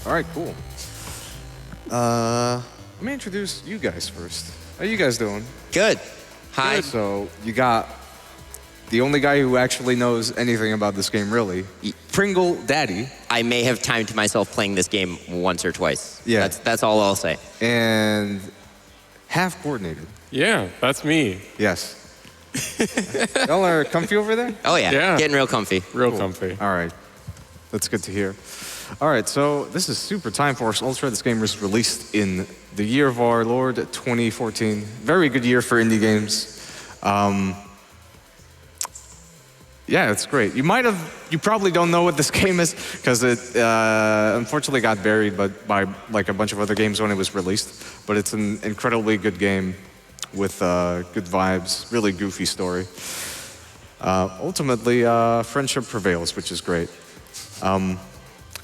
All right, cool. Let me introduce you guys first. How you guys doing? Good. Hi. Good. So you got the only guy who actually knows anything about this game, really, Pringle Daddy. I may have timed myself playing this game once or twice. Yeah. That's all I'll say. And half coordinated. Yeah, that's me. Yes. Y'all are comfy over there? Oh, yeah. Yeah. Getting real comfy. Real comfy. All right. That's good to hear. All right, so this is Super Time Force Ultra. This game was released in the year of our Lord, 2014. Very good year for indie games. Yeah, it's great. You probably don't know what this game is because it unfortunately got buried by like a bunch of other games when it was released. But it's an incredibly good game with good vibes, really goofy story. Ultimately, friendship prevails, which is great.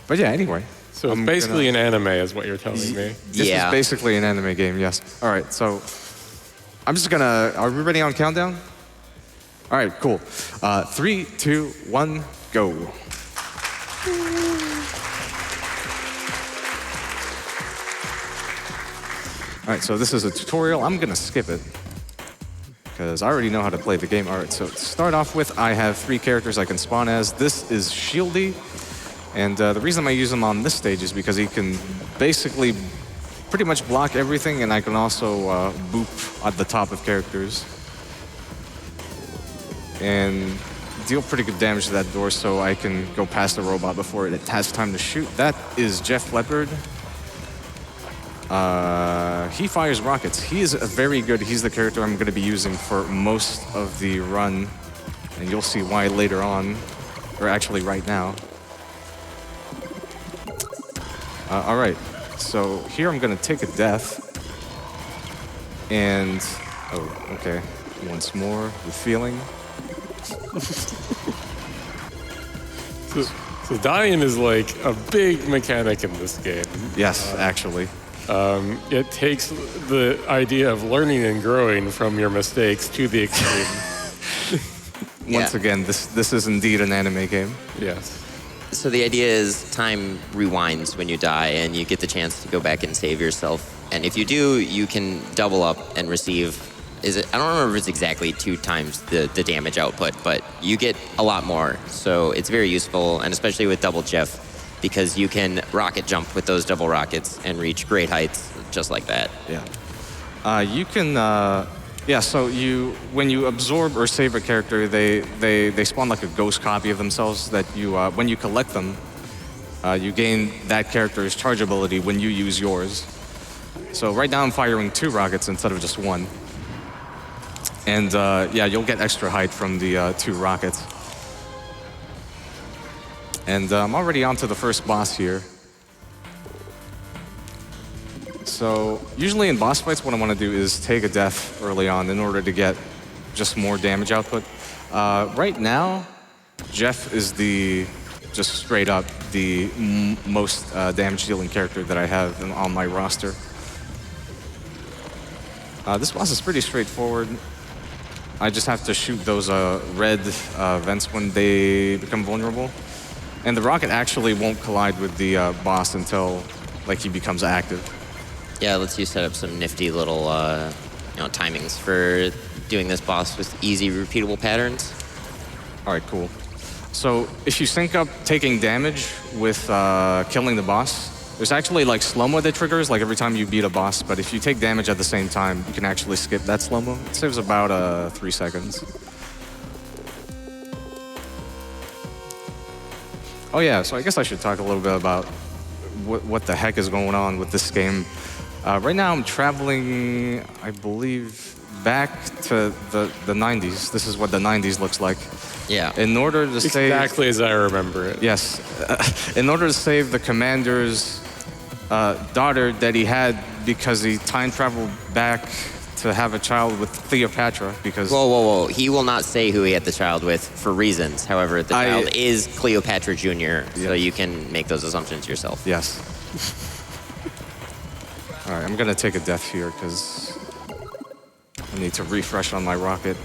But yeah, anyway. So it's basically an anime is what you're telling me. This is basically an anime game, yes. All right, so I'm just gonna, are we ready on countdown? All right, cool. 3, 2, 1, go. All right, so this is a tutorial. I'm gonna skip it because I already know how to play the game. All right, so to start off with, I have 3 characters I can spawn as. This is Shieldy, and the reason I use him on this stage is because he can basically pretty much block everything, and I can also boop at the top of characters and deal pretty good damage to that door so I can go past the robot before it has time to shoot. That is Jeff Leopard. He fires rockets. He is he's the character I'm going to be using for most of the run, and you'll see why later on, or actually right now. All right, so here I'm going to take a death, and, oh, okay, once more with feeling. So dying is like a big mechanic in this game. Yes, actually. It takes the idea of learning and growing from your mistakes to the extreme. Once again, this is indeed an anime game. Yes. So the idea is time rewinds when you die, and you get the chance to go back and save yourself. And if you do, you can double up and receive. I don't remember if it's exactly 2 times the damage output, but you get a lot more. So it's very useful, and especially with Double Jeff, because you can rocket jump with those double rockets and reach great heights just like that. Yeah. You can, so when you absorb or save a character, they spawn like a ghost copy of themselves that you, when you collect them, you gain that character's charge ability when you use yours. So right now I'm firing 2 rockets instead of just 1. And you'll get extra height from the 2 rockets. And I'm already on to the first boss here. So usually in boss fights, what I want to do is take a death early on in order to get just more damage output. Right now, Jeff is just straight up the most damage dealing character that I have on my roster. This boss is pretty straightforward. I just have to shoot those red vents when they become vulnerable. And the rocket actually won't collide with the boss until he becomes active. Yeah, lets you set up some nifty little timings for doing this boss with easy, repeatable patterns. All right, cool. So if you sync up taking damage with killing the boss, there's actually slow-mo that triggers every time you beat a boss, but if you take damage at the same time, you can actually skip that slow-mo. It saves about 3 seconds. Oh yeah, so I guess I should talk a little bit about what the heck is going on with this game. Right now I'm traveling, I believe, back to the 90s. This is what the 90s looks like. Yeah. In order to save... Exactly as I remember it. Yes. In order to save the commander's daughter that he had because he time traveled back to have a child with Cleopatra because... Whoa. He will not say who he had the child with for reasons. However, the child is Cleopatra Jr., so you can make those assumptions yourself. Yes. All right, I'm going to take a death here because I need to refresh on my rocket.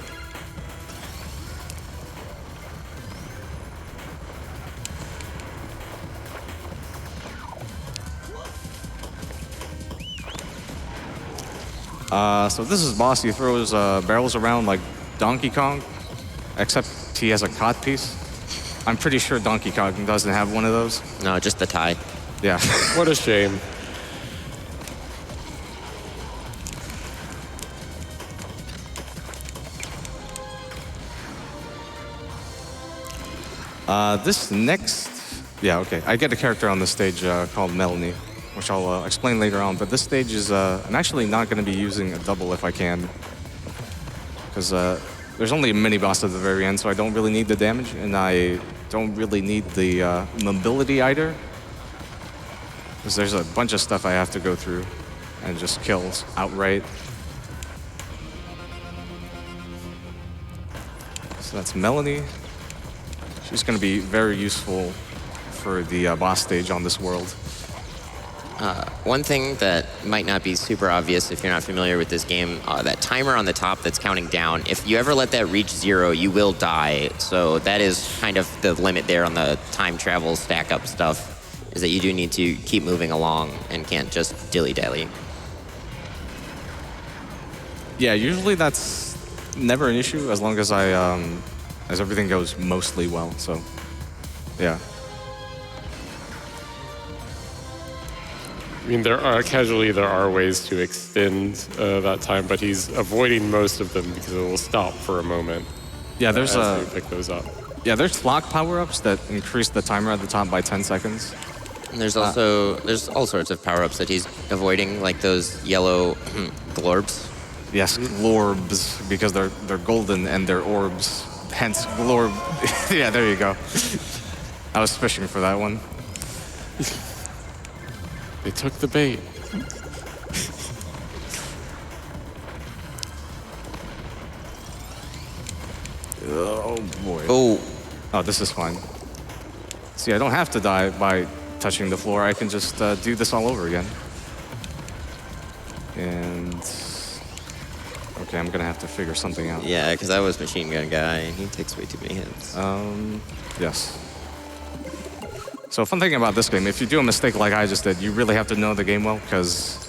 So this is boss. He throws barrels around like Donkey Kong, except he has a cod piece. I'm pretty sure Donkey Kong doesn't have one of those. No, just the tie. Yeah. What a shame. This next... Yeah, okay. I get a character on this stage called Melanie, which I'll explain later on. But this stage is... I'm actually not going to be using a double if I can. Because there's only a mini-boss at the very end, so I don't really need the damage. And I don't really need the mobility either. Because there's a bunch of stuff I have to go through and just kill outright. So that's Melanie. She's going to be very useful for the boss stage on this world. One thing that might not be super obvious if you're not familiar with this game, that timer on the top that's counting down, if you ever let that reach 0, you will die. So that is kind of the limit there on the time travel stack up stuff, is that you do need to keep moving along and can't just dilly-dally. Yeah, usually that's never an issue as long as as everything goes mostly well, so yeah. I mean, there are ways to extend that time, but he's avoiding most of them because it will stop for a moment. Yeah, there's as we pick those up. Yeah, there's clock power-ups that increase the timer at the top by 10 seconds. And there's also there's all sorts of power-ups that he's avoiding, like those yellow glorbs. Yes, glorbs, because they're golden and they're orbs. Hence, glorb. Yeah, there you go. I was fishing for that one. They took the bait. Oh, boy. Oh, this is fine. See, I don't have to die by touching the floor. I can just do this all over again. And... Okay, I'm gonna have to figure something out. yeah, because I was machine gun guy, and he takes way too many hits. Yes. So fun thing about this game, if you do a mistake like I just did, you really have to know the game well, because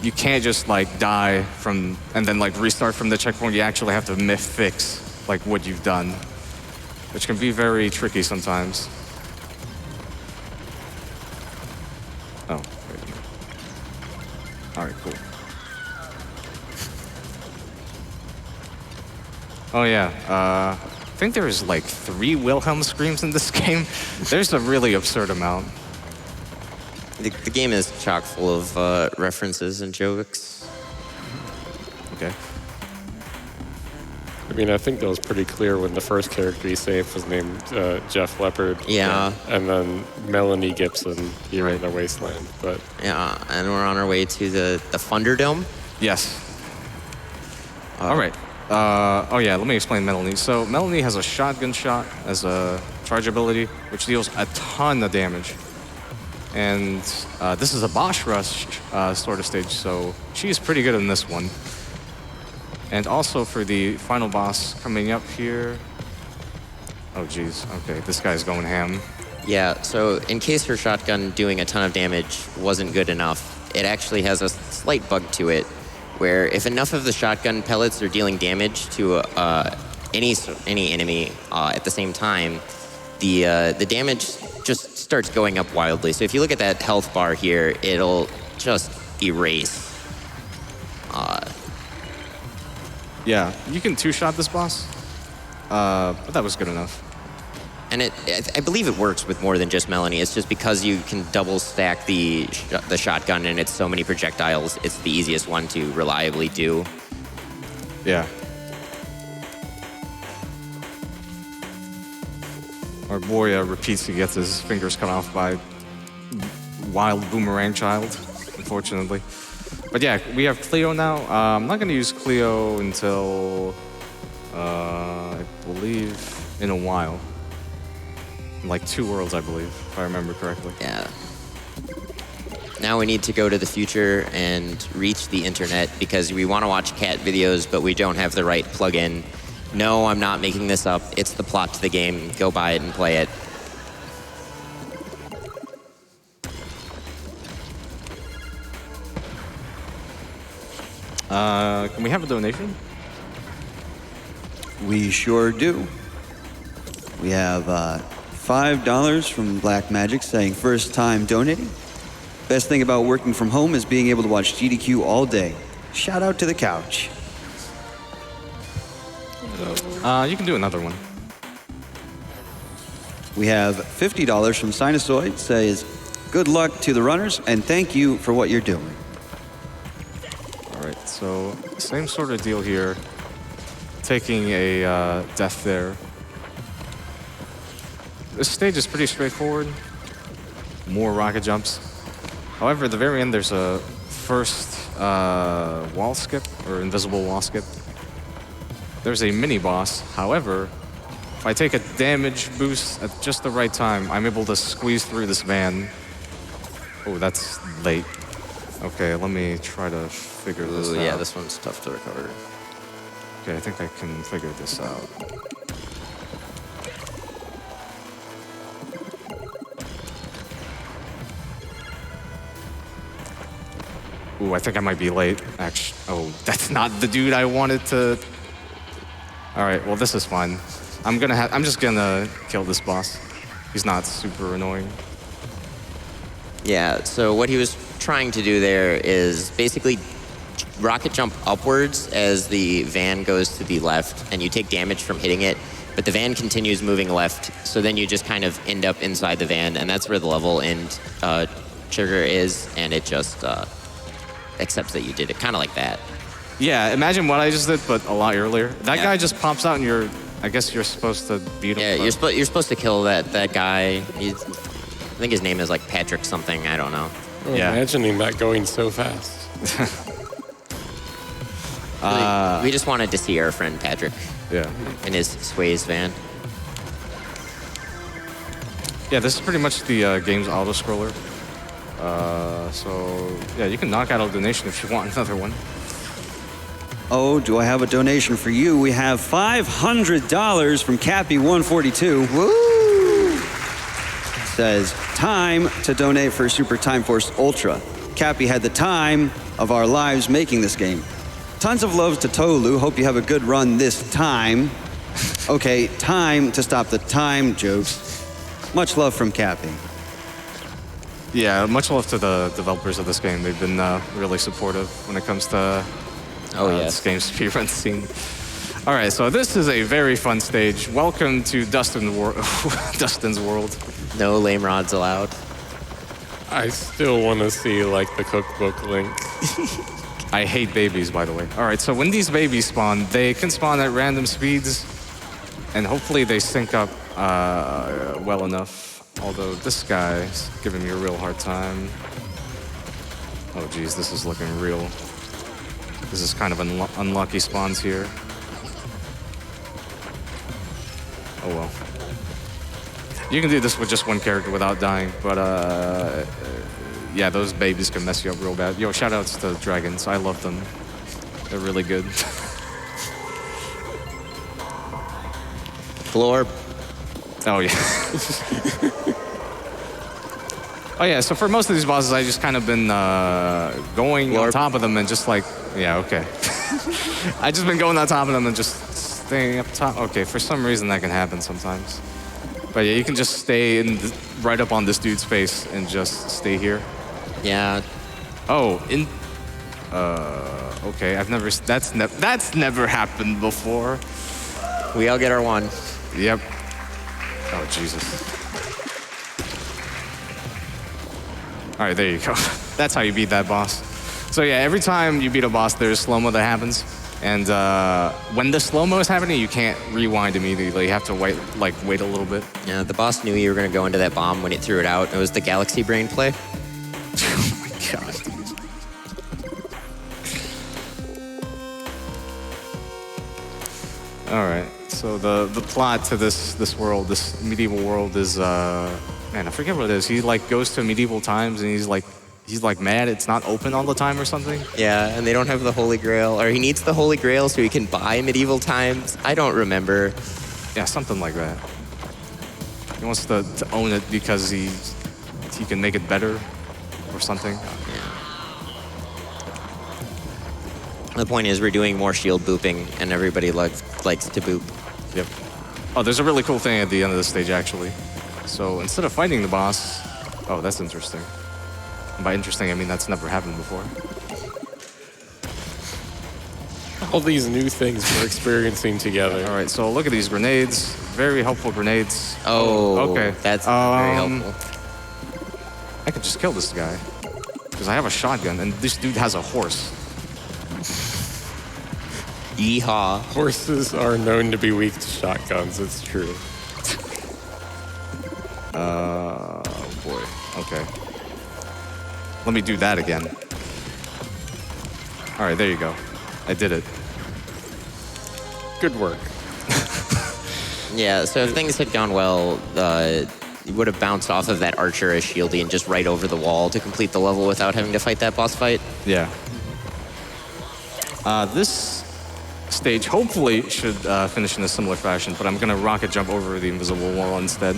you can't just like die from and then like restart from the checkpoint. You actually have to fix like what you've done, which can be very tricky sometimes. Oh, wait a minute. All right, cool. Oh yeah, I think there's like 3 Wilhelm screams in this game. There's a really absurd amount. The game is chock full of references and jokes. Okay. I mean, I think that was pretty clear when the first character he saved was named Jeff Leopard. Yeah. And then Melanie Gibson here in the Wasteland. But Yeah, and we're on our way to the Thunderdome. Yes. All right. Oh yeah, let me explain Melanie. So Melanie has a shotgun shot as a charge ability, which deals a ton of damage. And this is a boss rush sort of stage, so she's pretty good in this one. And also for the final boss coming up here. Oh geez, okay, this guy's going ham. Yeah, so in case her shotgun doing a ton of damage wasn't good enough, it actually has a slight bug to it, where if enough of the shotgun pellets are dealing damage to any enemy at the same time, the damage just starts going up wildly. So if you look at that health bar here, it'll just erase. Yeah, you can 2-shot this boss, but that was good enough. And I believe it works with more than just Melanie. It's just because you can double stack the shotgun and it's so many projectiles, it's the easiest one to reliably do. Yeah. Our boy repeats he gets his fingers cut off by wild boomerang child, unfortunately. But yeah, we have Cleo now. I'm not going to use Cleo until, I believe, in a while. Like 2 worlds, I believe, if I remember correctly. Yeah. Now we need to go to the future and reach the internet because we want to watch cat videos, but we don't have the right plugin. No, I'm not making this up. It's the plot to the game. Go buy it and play it. Can we have a donation? We sure do. We have $5 from Black Magic saying first time donating. Best thing about working from home is being able to watch GDQ all day. Shout out to the couch. You can do another one. We have $50 from Sinusoid says good luck to the runners and thank you for what you're doing. All right, so same sort of deal here. Taking a death there. This stage is pretty straightforward. More rocket jumps. However, at the very end, there's a first wall skip, or invisible wall skip. There's a mini boss. However, if I take a damage boost at just the right time, I'm able to squeeze through this van. Oh, that's late. Okay, let me try to figure this out. Yeah, this one's tough to recover. Okay, I think I can figure this out. Ooh, I think I might be late. Actually, oh, that's not the dude I wanted to. All right, well, this is fine. I'm just gonna kill this boss. He's not super annoying. Yeah, so what he was trying to do there is basically rocket jump upwards as the van goes to the left, and you take damage from hitting it, but the van continues moving left, so then you just kind of end up inside the van, and that's where the level end trigger is, and it just accepts that you did it, kind of like that. Yeah, imagine what I just did, but a lot earlier. That Yeah. guy just pops out, and I guess you're supposed to beat him. Yeah, but- you're supposed to kill that guy. I think his name is like Patrick something, I don't know. Yeah. Imagining that going so fast. We just wanted to see our friend Patrick Yeah. in his Sways van. Yeah, this is pretty much the game's auto-scroller. So, yeah, you can knock out a donation if you want another one. Oh, do I have a donation for you? We have $500 from Cappy142. Woo! Says, time to donate for Super Time Force Ultra. Cappy had the time of our lives making this game. Tons of love to Tohloo. Hope you have a good run this time. Okay, time to stop the time jokes. Much love from Cappy. Yeah, much love to the developers of this game. They've been really supportive when it comes to this game's speedrun scene. All right, so this is a very fun stage. Welcome to Dustin's world. No lame rods allowed. I still want to see like the cookbook link. I hate babies, by the way. All right, so when these babies spawn, they can spawn at random speeds, and hopefully they sync up well enough. Although this guy's giving me a real hard time. Oh, geez, this is looking real. This is kind of unlucky spawns here. Oh, well. You can do this with just one character without dying, but yeah, those babies can mess you up real bad. Yo, shoutouts to dragons. I love them. They're really good. Glorb. Oh, yeah. Oh, yeah, so for most of these bosses, I just kind of been going on top of them and just like, yeah, okay. I just been going on top of them and just staying up top. Okay, for some reason that can happen sometimes. But yeah, you can just stay right up on this dude's face and just stay here. Yeah. Oh, okay, that's never happened before. We all get our one. Yep. Oh, Jesus. All right, there you go. That's how you beat that boss. So yeah, every time you beat a boss, there's slow-mo that happens. And when the slow-mo is happening, you can't rewind immediately. You have to wait a little bit. Yeah, the boss knew you were going to go into that bomb when it threw it out. It was the Galaxy Brain play. Oh my God. All right, so the plot to this world, this medieval world is, man, I forget what it is. He like goes to medieval times and he's like mad it's not open all the time or something. Yeah, and they don't have the Holy Grail, or he needs the Holy Grail so he can buy medieval times. I don't remember. Yeah, something like that. He wants to own it because he can make it better or something. The point is we're doing more shield booping, and everybody likes to boop. Yep. Oh, there's a really cool thing at the end of the stage, actually. So instead of fighting the boss... Oh, that's interesting. And by interesting, I mean that's never happened before. All these new things we're experiencing together. All right, so look at these grenades. Very helpful grenades. Oh, okay. That's very helpful. I could just kill this guy. Because I have a shotgun, and this dude has a horse. Yeehaw. Horses are known to be weak to shotguns, it's true. Oh, boy. Okay. Let me do that again. All right, there you go. I did it. Good work. Yeah, so if things had gone well, you would have bounced off of that archer as shieldy and just right over the wall to complete the level without having to fight that boss fight. Yeah. This stage hopefully should finish in a similar fashion, but I'm gonna rocket jump over the invisible wall instead.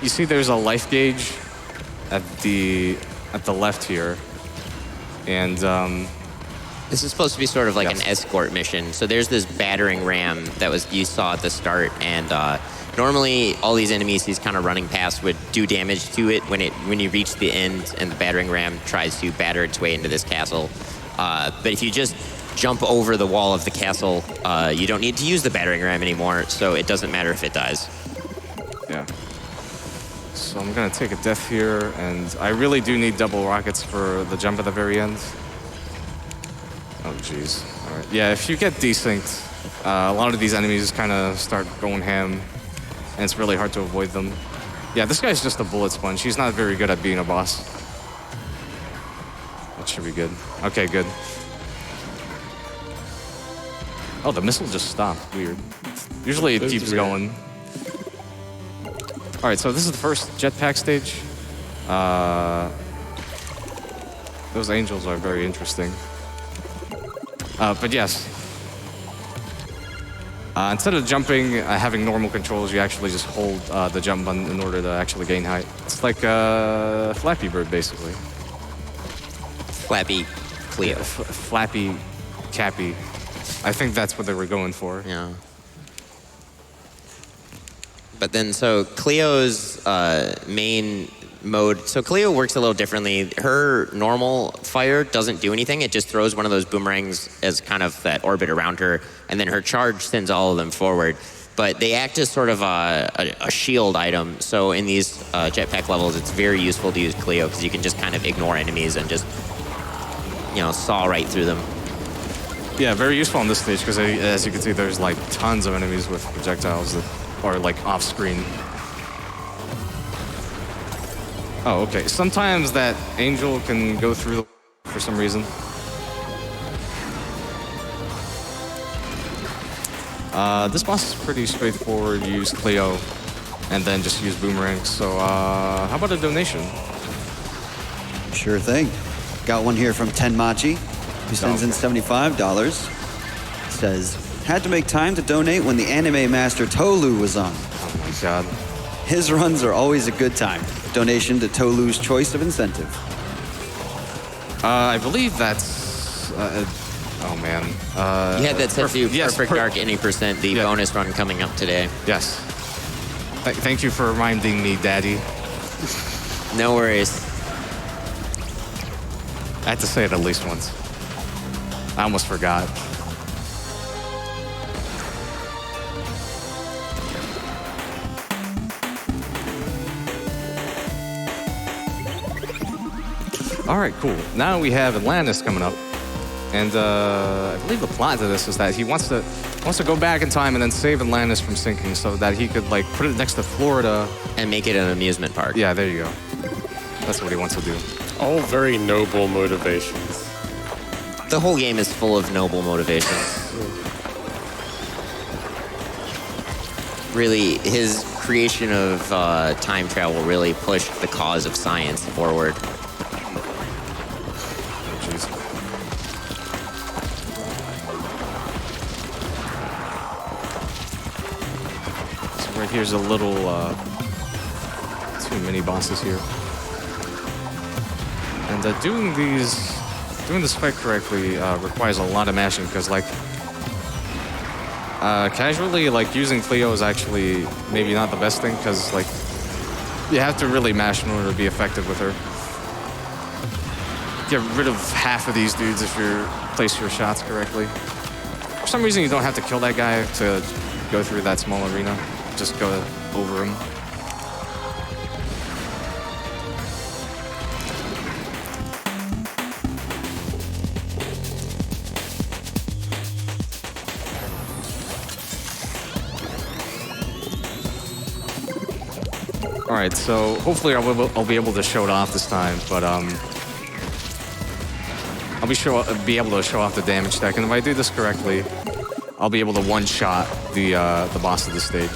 You see there's a life gauge at the left here, and This is supposed to be sort of like Yes. an escort mission. So there's this battering ram that you saw at the start, and normally all these enemies he's kind of running past would do damage to it when you reach the end and the battering ram tries to batter its way into this castle. But if you just jump over the wall of the castle, you don't need to use the battering ram anymore, so it doesn't matter if it dies. yeah. So I'm gonna take a death here, and I really do need double rockets for the jump at the very end. Oh, jeez. All right. Yeah, if you get desynced, a lot of these enemies kind of start going ham, and it's really hard to avoid them. Yeah, this guy's just a bullet sponge. He's not very good at being a boss. That should be good. Okay, good. Oh, the missile just stopped. Weird. Usually it That's keeps weird. going. All right, so this is the first jetpack stage. Those angels are very interesting. But yes, instead of jumping, having normal controls, you actually just hold the jump button in order to actually gain height. It's like Flappy Bird, basically. Flappy Cleo. Flappy Cappy. I think that's what they were going for. Yeah. But then, so Cleo's main mode, so Cleo works a little differently. Her normal fire doesn't do anything. It just throws one of those boomerangs as kind of that orbit around her, and then her charge sends all of them forward. But they act as sort of a shield item. So in these jetpack levels, it's very useful to use Cleo because you can just kind of ignore enemies and just, saw right through them. Yeah, very useful on this stage because as you can see, there's like tons of enemies with projectiles that are like off screen. Oh, okay. Sometimes that angel can go through for some reason. This boss is pretty straightforward. You use Cleo and then just use boomerangs. So how about a donation? Sure thing. Got one here from Tenmachi, who sends in $75. Says, had to make time to donate when the anime master Tohloo was on. Oh my god. His runs are always a good time. Donation to Tohloo's choice of incentive. I believe that's... oh man. You had that set to yes, Perfect Dark any percent, the Yeah. bonus run coming up today. Yes. Thank you for reminding me, Daddy. No worries. I had to say it at least once. I almost forgot. All right, cool. Now we have Atlantis coming up. And I believe the plot to this is that he wants to go back in time and then save Atlantis from sinking so that he could like put it next to Florida. And make it an amusement park. Yeah, there you go. That's what he wants to do. All very noble motivations. The whole game is full of noble motivations. Really, his creation of time travel really pushed the cause of science forward. Jeez. So right here's a little two mini bosses here. And doing doing this fight correctly requires a lot of mashing because, like, casually, like, using Cleo is actually maybe not the best thing because, like, you have to really mash in order to be effective with her. Get rid of half of these dudes if you place your shots correctly. For some reason, you don't have to kill that guy to go through that small arena. Just go over him. All right, so hopefully I'll be able to show it off this time, but I'll be able to show off the damage deck, and if I do this correctly, I'll be able to one-shot the boss of the stage,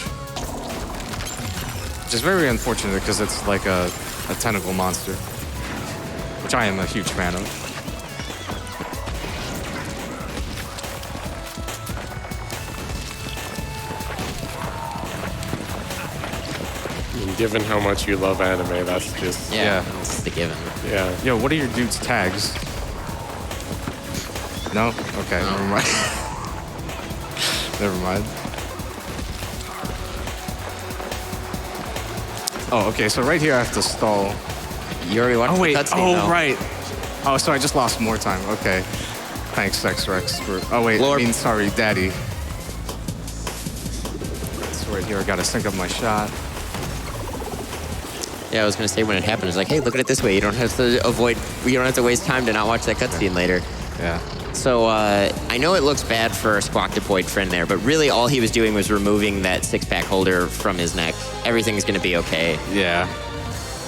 which is very unfortunate because it's like a tentacle monster, which I am a huge fan of. Given how much you love anime, that's just... Yeah, that's the given. Yeah. Yo, what are your dude's tags? No? Okay, No. never mind. Never mind. Oh, okay, so right here I have to stall. You already watched Oh, wait. the cutscene, though. Right. Oh, so I just lost more time. Okay. Thanks, X-Rex. Oh, wait. Lord. I mean, sorry, Daddy. So right here I gotta sync up my shot. Yeah, I was gonna say when it happened, it's like, hey, look at it this way. You don't have to waste time to not watch that cutscene later. Yeah. So I know it looks bad for our Squawktopod friend there, but really all he was doing was removing that six-pack holder from his neck. Everything's gonna be okay. Yeah.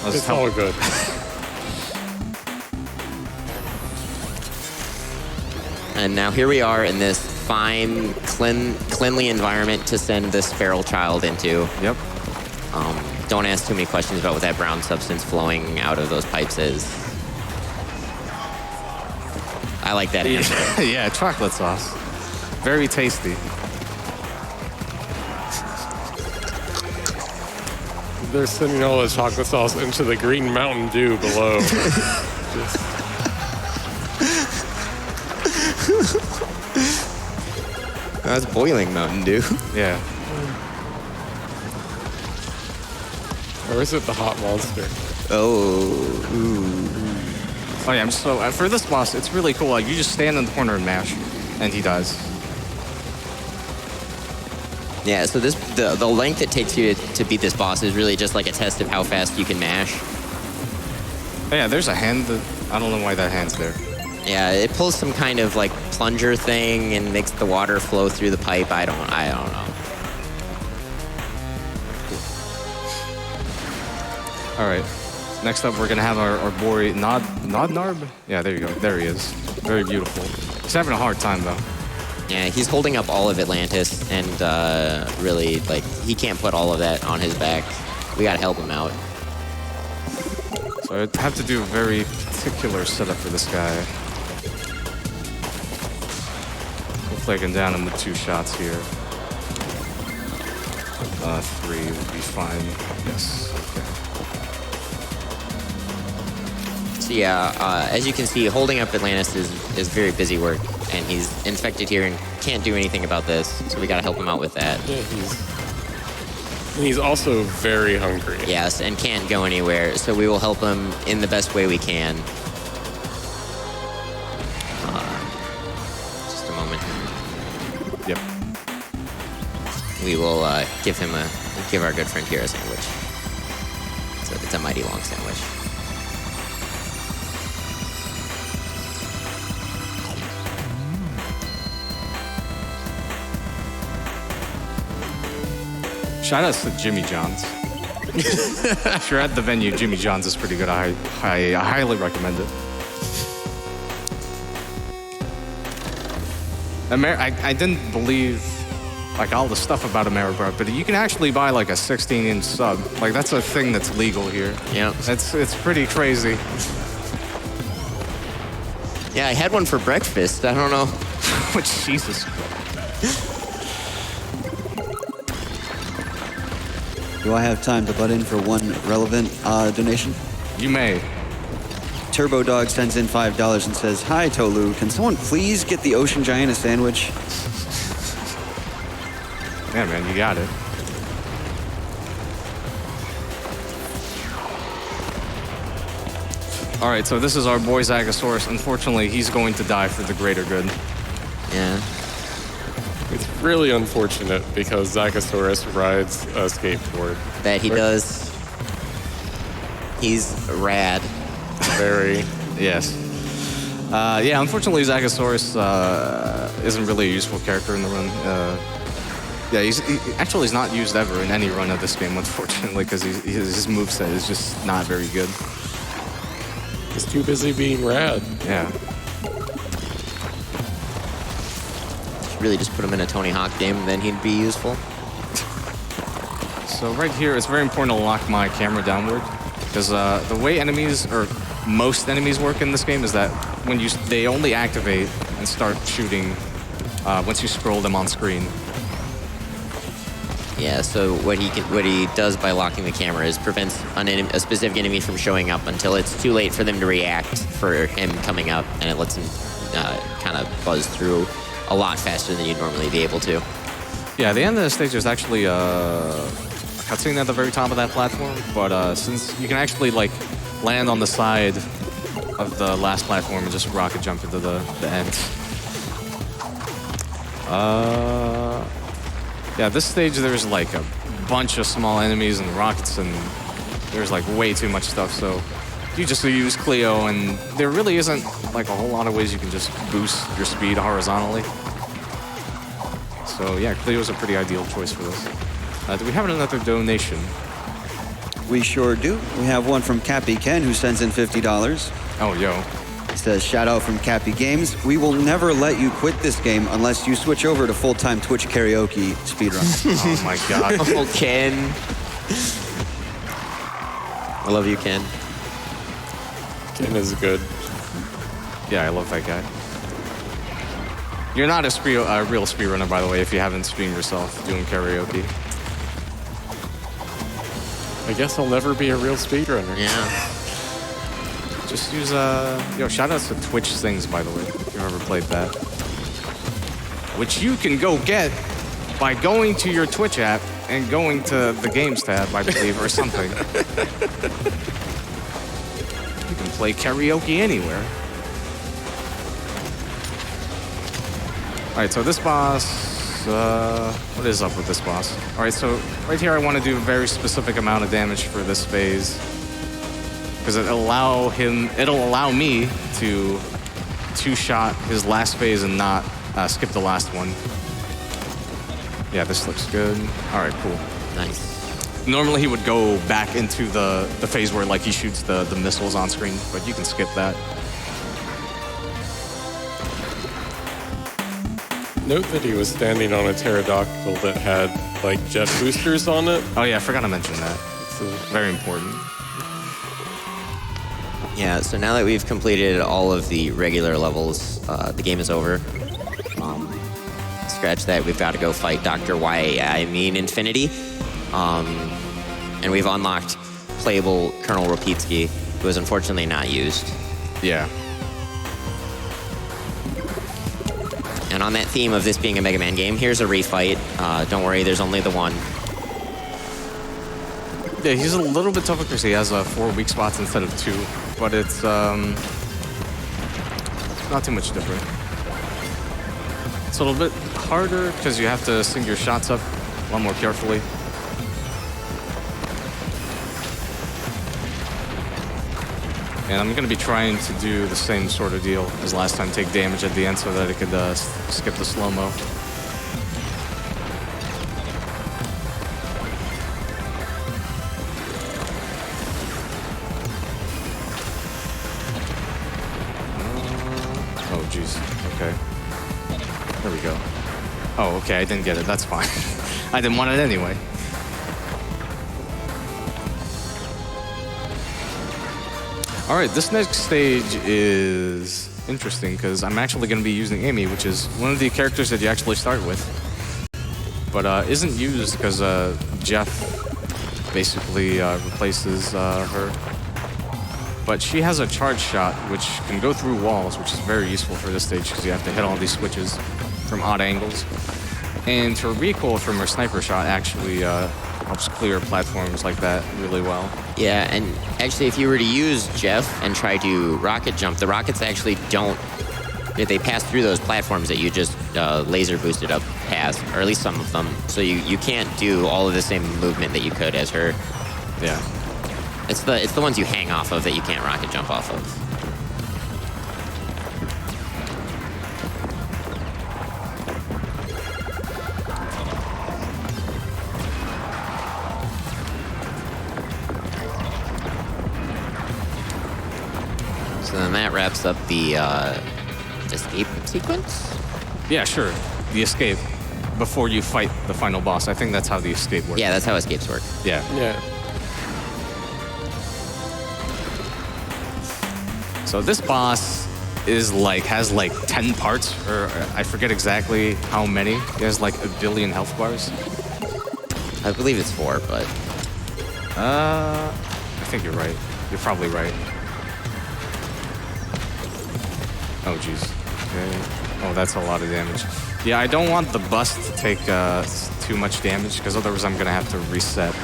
It's all good. And now here we are in this fine, cleanly environment to send this feral child into. Yep. Don't ask too many questions about what that brown substance flowing out of those pipes is. I like that answer. Yeah, chocolate sauce. Very tasty. They're sending all the chocolate sauce into the green Mountain Dew below. That's boiling Mountain Dew. Yeah. Or is it the hot monster? Oh. Oh yeah, so for this boss, it's really cool. Like, you just stand in the corner and mash, and he dies. Yeah, so the length it takes you to beat this boss is really just like a test of how fast you can mash. Oh, yeah, there's a hand that... I don't know why that hand's there. Yeah, it pulls some kind of like plunger thing and makes the water flow through the pipe. I don't know. All right. Next up, we're going to have our boy Nodnarb? Yeah, there you go. There he is. Very beautiful. He's having a hard time, though. Yeah, he's holding up all of Atlantis, and really, like, he can't put all of that on his back. We gotta help him out. So I have to do a very particular setup for this guy. Hopefully I can down him with 2 shots here. 3 would be fine. Yes. Okay. So yeah, as you can see, holding up Atlantis is very busy work, and he's infected here and can't do anything about this, so we gotta help him out with that. Yeah, he's also very hungry. Yes, and can't go anywhere, so we will help him in the best way we can. Just a moment. Yep. We will give our good friend here a sandwich. So it's a mighty long sandwich. Shout out to Jimmy John's. If you're at the venue, Jimmy John's is pretty good. I highly recommend it. I didn't believe like all the stuff about America, but you can actually buy like a 16-inch sub. Like, that's a thing that's legal here. Yeah. It's pretty crazy. Yeah, I had one for breakfast. I don't know. Jesus. Do I have time to butt in for one relevant donation? You may. Turbo Dog sends in $5 and says, "Hi, Tohloo. Can someone please get the Ocean Giant a sandwich?" Yeah, man, you got it. All right, so this is our boy Zagasaurus. Unfortunately, he's going to die for the greater good. Yeah. It's really unfortunate because Zagasaurus rides a skateboard. That he does. He's rad. Very. Yes. Yeah, unfortunately, Zagasaurus isn't really a useful character in the run. Yeah, he's not used ever in any run of this game, unfortunately, because his moveset is just not very good. He's too busy being rad. Yeah. Really just put him in a Tony Hawk game, then he'd be useful. So right here, it's very important to lock my camera downward, because the way enemies, or most enemies work in this game is that when they only activate and start shooting once you scroll them on screen. Yeah, so what he does by locking the camera is prevents a specific enemy from showing up until it's too late for them to react for him coming up, and it lets him kind of buzz through a lot faster than you'd normally be able to. Yeah, the end of the stage is actually a cutscene at the very top of that platform, but since you can actually like land on the side of the last platform and just rocket jump into the end. Yeah, this stage there's like a bunch of small enemies and rockets, and there's like way too much stuff, so you just use Cleo, and there really isn't like a whole lot of ways you can just boost your speed horizontally. So yeah, Cleo's a pretty ideal choice for this. Do we have another donation? We sure do. We have one from Cappy Ken, who sends in $50. Oh, yo. He says, "Shout out from Cappy Games. We will never let you quit this game unless you switch over to full-time Twitch karaoke speedrun." Oh my god. Oh, Ken. I love you, Ken. Ken is good. Yeah, I love that guy. You're not a real speedrunner, by the way, if you haven't streamed yourself doing karaoke. I guess I'll never be a real speedrunner. Yeah. Just use yo, shout outs to Twitch Sings, by the way, if you've ever played that. Which you can go get by going to your Twitch app and going to the Games tab, I believe, or something. You can play karaoke anywhere. All right, so this boss, what is up with this boss? All right, so right here I want to do a very specific amount of damage for this phase, because it'll allow me to two-shot his last phase and not skip the last one. Yeah, this looks good. All right, cool. Nice. Normally he would go back into the phase where like he shoots the missiles on screen, but you can skip that. Note that he was standing on a pterodactyl that had like jet boosters on it. Oh yeah, I forgot to mention that. It's Very important. Yeah, so now that we've completed all of the regular levels, the game is over. Scratch that, we've got to go fight Dr. Infinity. And we've unlocked playable Colonel Rapitsky, who was unfortunately not used. Yeah. And on that theme of this being a Mega Man game, here's a refight. Don't worry, there's only the one. Yeah, he's a little bit tougher because he has 4 weak spots instead of 2, but it's not too much different. It's a little bit harder because you have to sync your shots up a lot more carefully. And I'm going to be trying to do the same sort of deal as last time, take damage at the end so that it could skip the slow-mo. Oh, jeez. Okay. There we go. Oh, okay, I didn't get it. That's fine. I didn't want it anyway. All right, this next stage is interesting because I'm actually going to be using Amy, which is one of the characters that you actually start with, but isn't used because Jeff basically replaces her. but she has a charge shot which can go through walls, which is very useful for this stage because you have to hit all these switches from odd angles. And her recoil from her sniper shot actually helps clear platforms like that really well. Yeah, and actually, if you were to use Jeff and try to rocket jump, the rockets actually don't. They pass through those platforms that you just laser boosted up past, or at least some of them. So you can't do all of the same movement that you could as her. Yeah. It's the ones you hang off of that you can't rocket jump off of. So then that wraps up the escape sequence? Yeah, sure. The escape before you fight the final boss. I think that's how the escape works. Yeah, that's how escapes work. Yeah. Yeah. So this boss has like 10 parts, or I forget exactly how many. He has like a billion health bars. I believe it's 4, but... I think you're right. You're probably right. Oh, jeez. Okay. Oh, that's a lot of damage. Yeah, I don't want the bus to take too much damage, because otherwise I'm going to have to reset.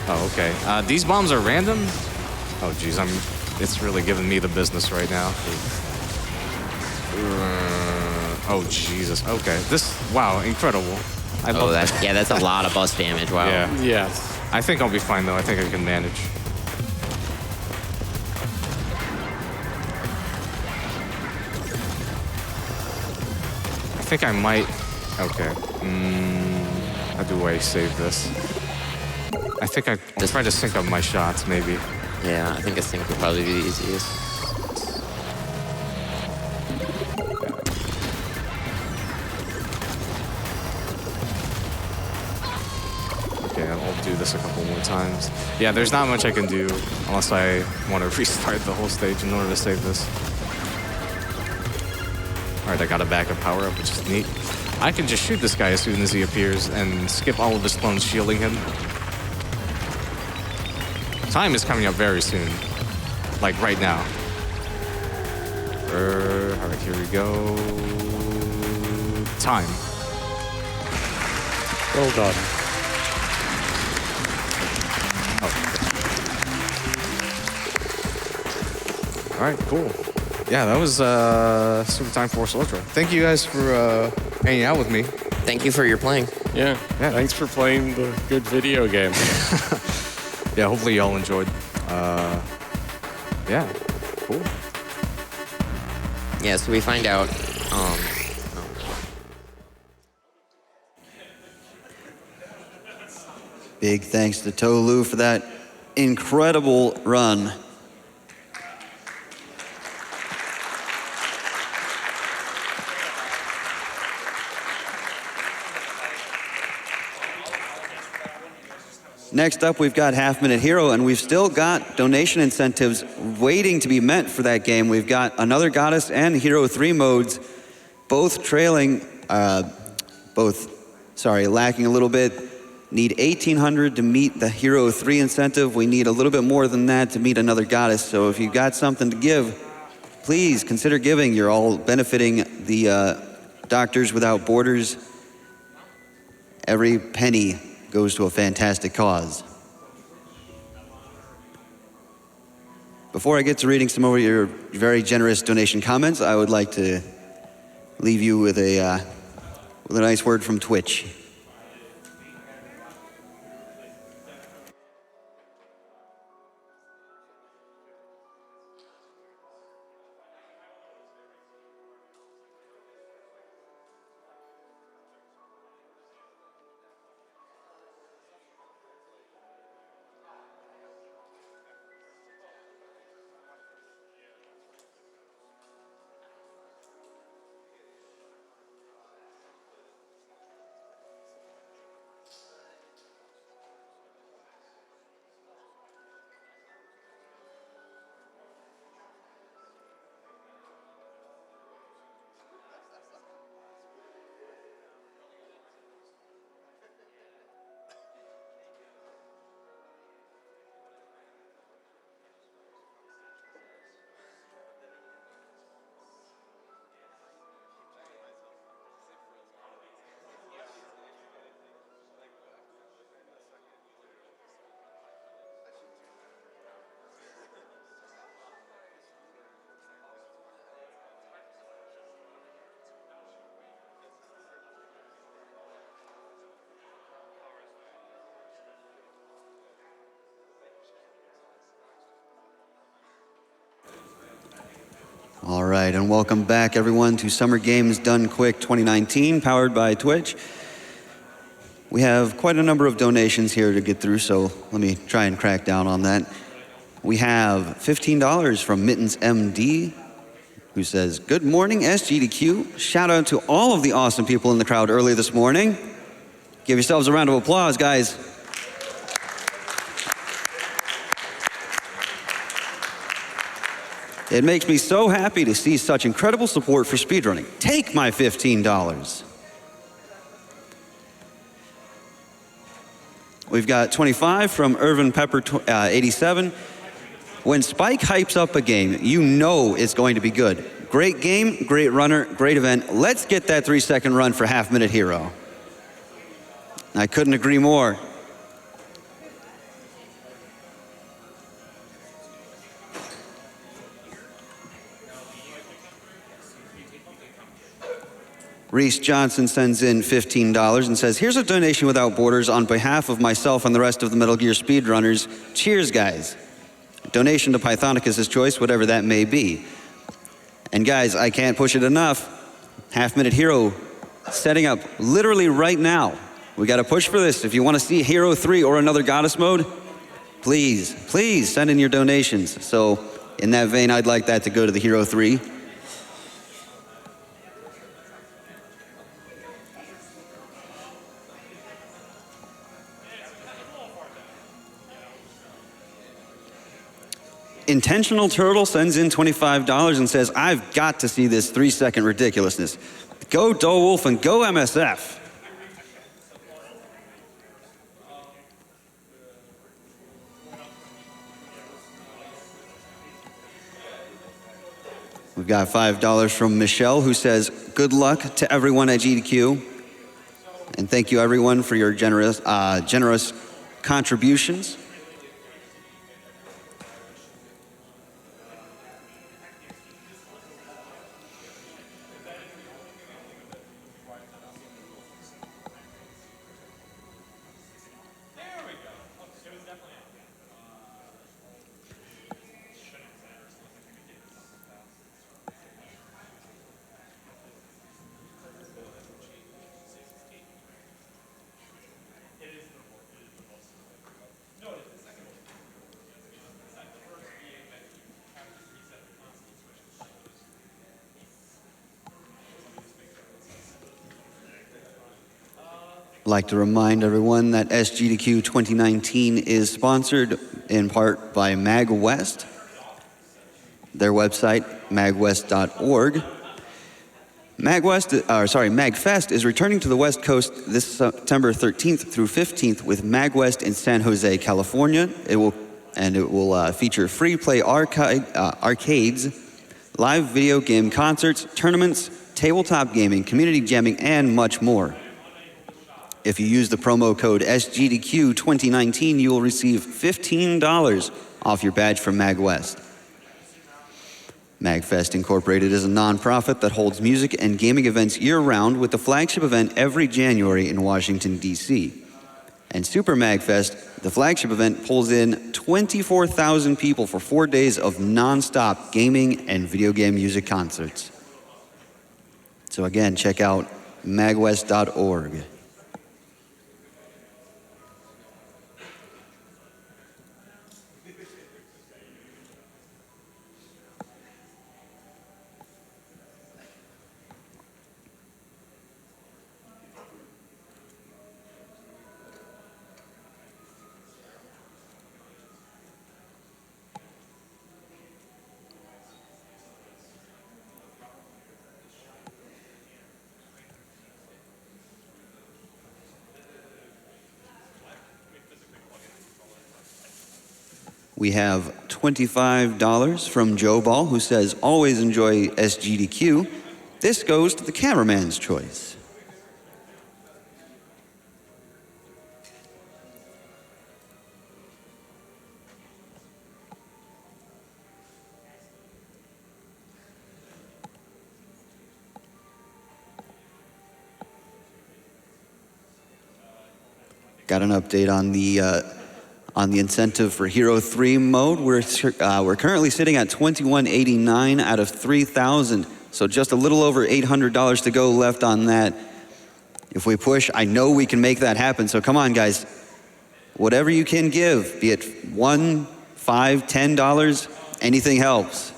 Oh, okay. These bombs are random? Oh, jeez. It's really giving me the business right now. Oh, Jesus. Okay. Wow, incredible. I love that. Yeah, that's a lot of bus damage. Wow. Yeah. Yes. I think I'll be fine, though. I think I can manage. I think I might... Okay. How do I save this? I think I'll try to sync up my shots, maybe. Yeah, I think a sync would probably be the easiest. Okay, I'll do this a couple more times. Yeah, there's not much I can do unless I want to restart the whole stage in order to save this. Alright, I got a backup power-up, which is neat. I can just shoot this guy as soon as he appears and skip all of his clones shielding him. Time is coming up very soon. Like right now. Alright, here we go. Time. Well done. Alright, cool. Yeah, that was Super Time Force Ultra. Thank you guys for hanging out with me. Thank you for your playing. Yeah. Thanks for playing the good video game. Yeah, hopefully y'all enjoyed. Yeah, cool. Yeah, so we find out. Big thanks to Tohloo for that incredible run. Next up, we've got Half Minute Hero, and we've still got donation incentives waiting to be met for that game. We've got Another Goddess and Hero 3 modes, both lacking a little bit. Need 1,800 to meet the Hero 3 incentive. We need a little bit more than that to meet Another Goddess. So if you've got something to give, please consider giving. You're all benefiting the Doctors Without Borders. Every penny goes to a fantastic cause. Before I get to reading some of your very generous donation comments, I would like to leave you with a nice word from Twitch. All right, and welcome back, everyone, to Summer Games Done Quick 2019, powered by Twitch. We have quite a number of donations here to get through, so let me try and crack down on that. We have $15 from Mittens MD, who says, "Good morning, SGDQ. Shout out to all of the awesome people in the crowd early this morning." Give yourselves a round of applause, guys. It makes me so happy to see such incredible support for speedrunning. Take my $15. We've got 25 from Irvin Pepper 87. When Spike hypes up a game, you know it's going to be good. Great game, great runner, great event. Let's get that 3-second run for Half Minute Hero. I couldn't agree more. Reese Johnson sends in $15 and says, "Here's a donation without borders on behalf of myself and the rest of the Metal Gear speedrunners. Cheers, guys." Donation to Pythonicus' choice, whatever that may be. And guys, I can't push it enough. Half Minute Hero setting up literally right now. We got to push for this. If you want to see Hero 3 or another Goddess mode, please, please send in your donations. So in that vein, I'd like that to go to the Hero 3. Intentional Turtle sends in $25 and says, "I've got to see this 3-second ridiculousness. Go Wolf and go MSF." We've got $5 from Michelle, who says, "Good luck to everyone at GDQ. And thank you, everyone, for your generous contributions." I'd like to remind everyone that SGDQ 2019 is sponsored in part by MagWest. Their website, magwest.org. MagFest is returning to the West Coast this September 13th through 15th with MagWest in San Jose, California. It will feature free play arcades, live video game concerts, tournaments, tabletop gaming, community jamming, and much more. If you use the promo code SGDQ2019, you will receive $15 off your badge from MagWest. MagFest Incorporated is a nonprofit that holds music and gaming events year-round with the flagship event every January in Washington, D.C. And Super MagFest, the flagship event, pulls in 24,000 people for 4 days of non-stop gaming and video game music concerts. So again, check out magwest.org. We have $25 from Joe Ball, who says, "Always enjoy SGDQ. This goes to the cameraman's choice." Got an update on the On the incentive for Hero 3 mode, we're currently sitting at $21.89 out of 3,000. So just a little over $800 to go left on that. If we push, I know we can make that happen. So come on, guys. Whatever you can give, be it $1, $5, $10, anything helps.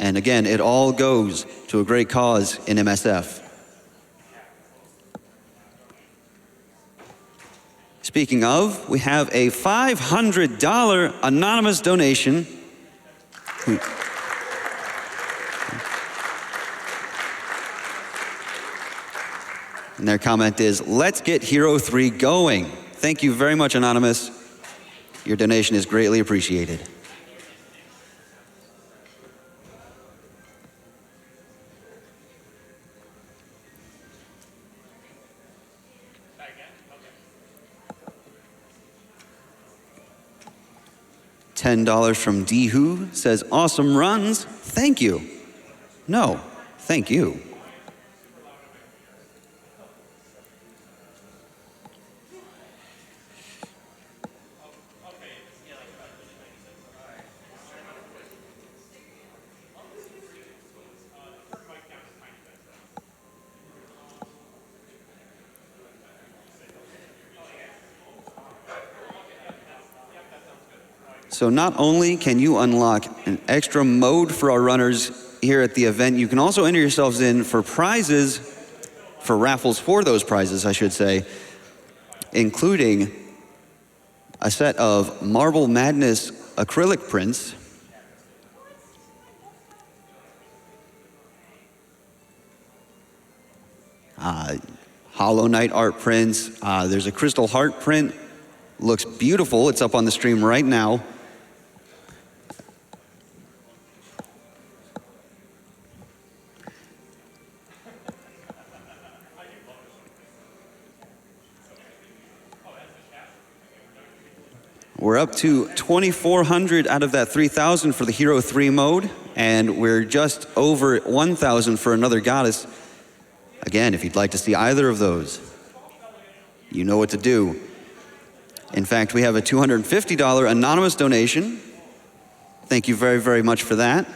And again, it all goes to a great cause in MSF. Speaking of, we have a $500 anonymous donation. And their comment is, let's get Hero 3 going. Thank you very much, Anonymous. Your donation is greatly appreciated. $10 from D-Who says, awesome runs, thank you. No, thank you. So not only can you unlock an extra mode for our runners here at the event, you can also enter yourselves in for prizes, for raffles for those prizes, I should say, including a set of Marble Madness acrylic prints, Hollow Knight art prints, there's a Crystal Heart print, looks beautiful, it's up on the stream right now. We're up to 2,400 out of that 3,000 for the Hero 3 mode, and we're just over 1,000 for another goddess. Again, if you'd like to see either of those, you know what to do. In fact, we have a $250 anonymous donation. Thank you very, very much for that.